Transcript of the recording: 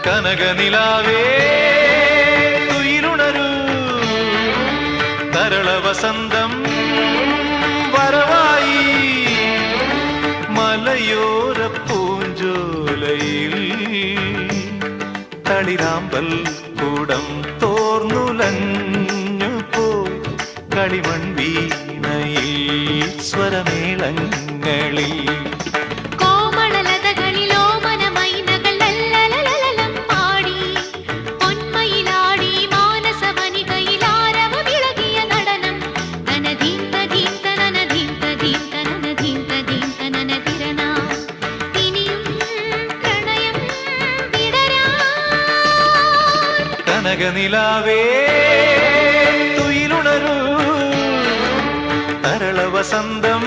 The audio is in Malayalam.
കനകനിലാവേ തുയിലുണരൂ തരള വസന്തം വരവായി മലയോര പൂഞ്ചോലയിൽ തളിരാമ്പൽ കൂടം തോർന്നുലഞ്ഞു പോയി കളിമൺ വീണയിൽ സ്വരമേളങ്ങളിൽ കനകനിലാവേ തുയിലുണരൂ തരള വസന്തം